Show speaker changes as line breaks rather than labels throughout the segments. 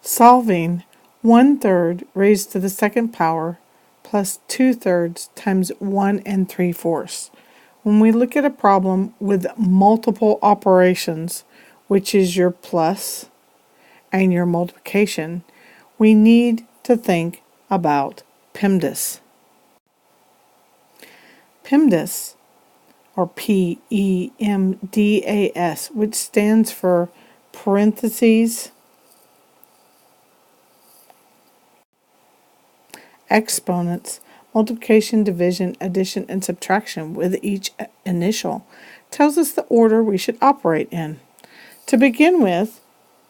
Solving 1/3 raised to the second power plus 2/3 times 1 3/4. When we look at a problem with multiple operations, which is your plus and your multiplication, we need to think about PEMDAS. PEMDAS, or PEMDAS, which stands for parentheses, exponents, multiplication, division, addition, and subtraction with each initial, tells us the order we should operate in. To begin with,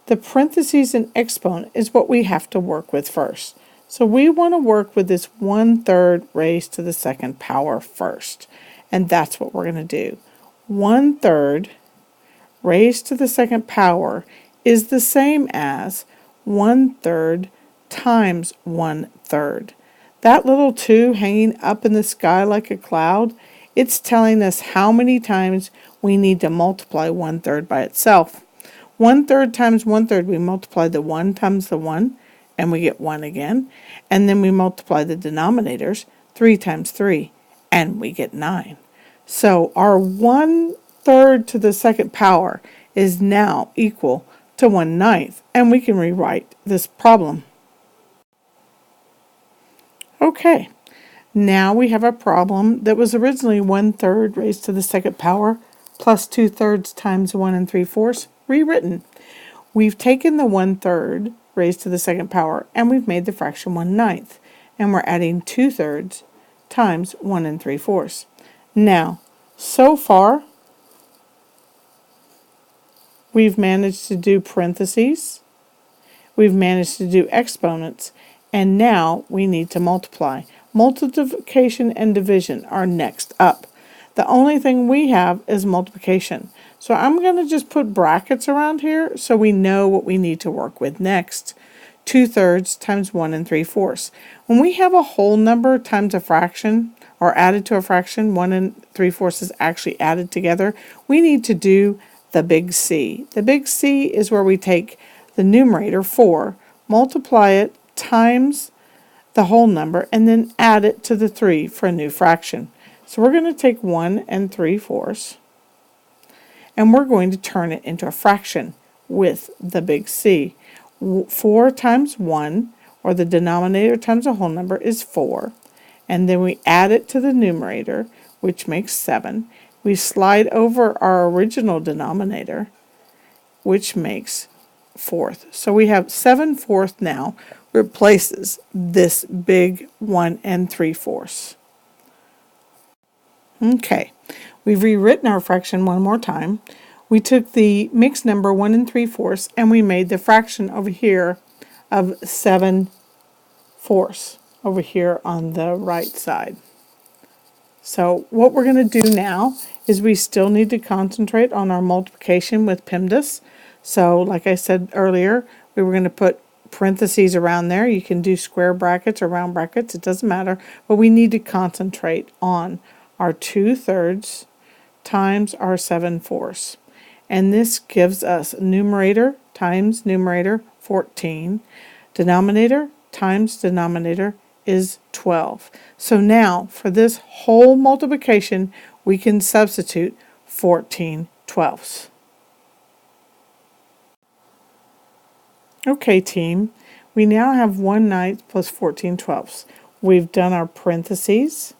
the parentheses and exponent is what we have to work with first. So we want to work with this 1/3 raised to the second power first. And that's what we're going to do. 1/3 raised to the second power is the same as 1/3 times 1/3. That little 2 hanging up in the sky like a cloud, it's telling us how many times we need to multiply 1/3 by itself. 1/3 times 1/3, we multiply the 1 times the 1, and we get 1 again. And then we multiply the denominators, 3 times 3, and we get 9. So our 1/3 to the second power is now equal to 1/9, and we can rewrite this problem. Okay, now we have a problem that was originally 1/3 raised to the second power plus 2/3 times 1 3/4 rewritten. We've taken the 1/3 raised to the second power and we've made the fraction 1/9, and we're adding 2/3 times 1 3/4. Now, so far, we've managed to do parentheses, we've managed to do exponents, and now we need to multiply. Multiplication and division are next up. The only thing we have is multiplication. So I'm going to just put brackets around here so we know what we need to work with next. 2/3 times 1 3/4. When we have a whole number times a fraction, or added to a fraction, 1 3/4 is actually added together, we need to do the big C. The big C is where we take the numerator, 4, multiply it times the whole number, and then add it to the 3 for a new fraction. So we're going to take 1 3/4, and we're going to turn it into a fraction with the big C. 4 times 1, or the denominator times the whole number, is 4. And then we add it to the numerator, which makes 7. We slide over our original denominator, which makes 4th. So we have 7/4 now replaces this big 1 3/4. Okay, we've rewritten our fraction one more time. We took the mixed number 1 3/4 and we made the fraction over here of 7/4 over here on the right side. So what we're going to do now is we still need to concentrate on our multiplication with PEMDAS. So like I said earlier, we were going to put parentheses around there. You can do square brackets or round brackets, it doesn't matter, but we need to concentrate on our 2/3 times our 7/4. And this gives us numerator times numerator, 14. Denominator times denominator is 12. So now, for this whole multiplication, we can substitute 14/12. Okay, team, we now have 1/9 plus 14/12. We've done our parentheses.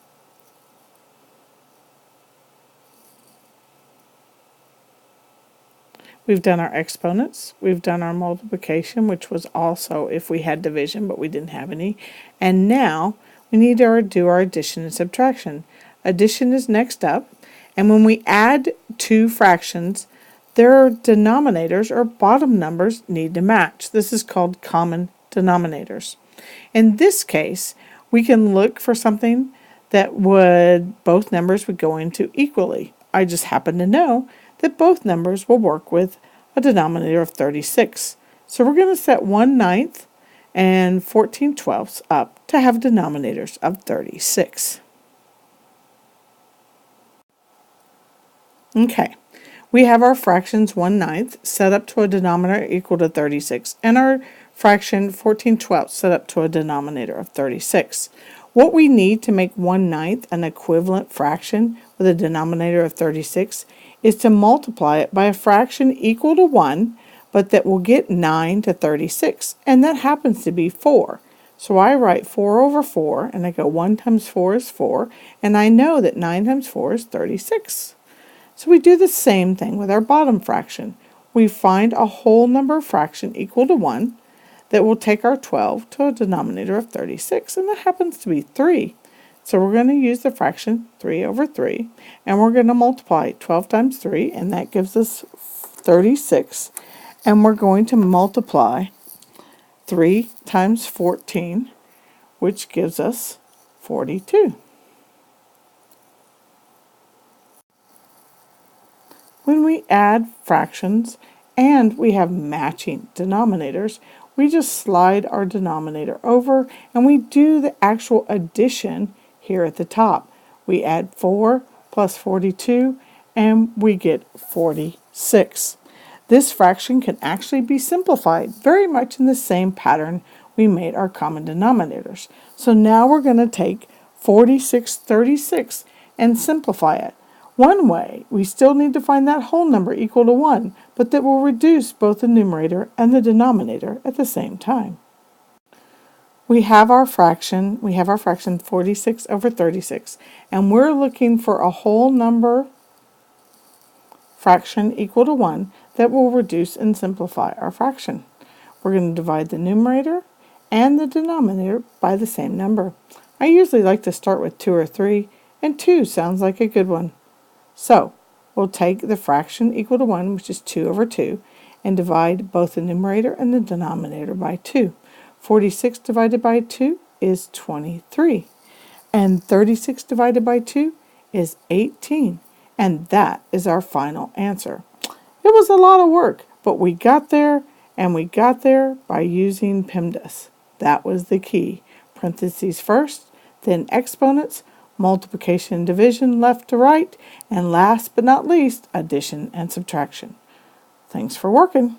We've done our exponents, we've done our multiplication, which was also if we had division, but we didn't have any. And now we need to do our addition and subtraction. Addition is next up, and when we add two fractions, their denominators or bottom numbers need to match. This is called common denominators. In this case, we can look for something that both numbers would go into equally. I just happen to know that both numbers will work with a denominator of 36. So we're going to set 1/9 and 14/12 up to have denominators of 36. Okay, we have our fractions 1/9 set up to a denominator equal to 36, and our fraction 14/12 set up to a denominator of 36. What we need to make 1/9 an equivalent fraction with a denominator of 36 is to multiply it by a fraction equal to 1, but that will get 9 to 36, and that happens to be 4. So I write 4 over 4, and I go 1 times 4 is 4, and I know that 9 times 4 is 36. So we do the same thing with our bottom fraction. We find a whole number fraction equal to 1 that will take our 12 to a denominator of 36, and that happens to be 3. So we're going to use the fraction 3 over 3, and we're going to multiply 12 times 3, and that gives us 36. And we're going to multiply 3 times 14, which gives us 42. When we add fractions and we have matching denominators, we just slide our denominator over and we do the actual addition here at the top. We add 4 plus 42 and we get 46. This fraction can actually be simplified very much in the same pattern we made our common denominators. So now we're going to take 46/36 and simplify it. One way, we still need to find that whole number equal to 1, but that will reduce both the numerator and the denominator at the same time. We have our fraction 46 over 36, and we're looking for a whole number fraction equal to 1 that will reduce and simplify our fraction. We're going to divide the numerator and the denominator by the same number. I usually like to start with 2 or 3, and 2 sounds like a good one. So, we'll take the fraction equal to 1, which is 2 over 2, and divide both the numerator and the denominator by 2. 46 divided by 2 is 23, and 36 divided by 2 is 18. And that is our final answer. It was a lot of work, but we got there, and we got there by using PEMDAS. That was the key. Parentheses first, then exponents, multiplication and division left to right, and last but not least, addition and subtraction. Thanks for working.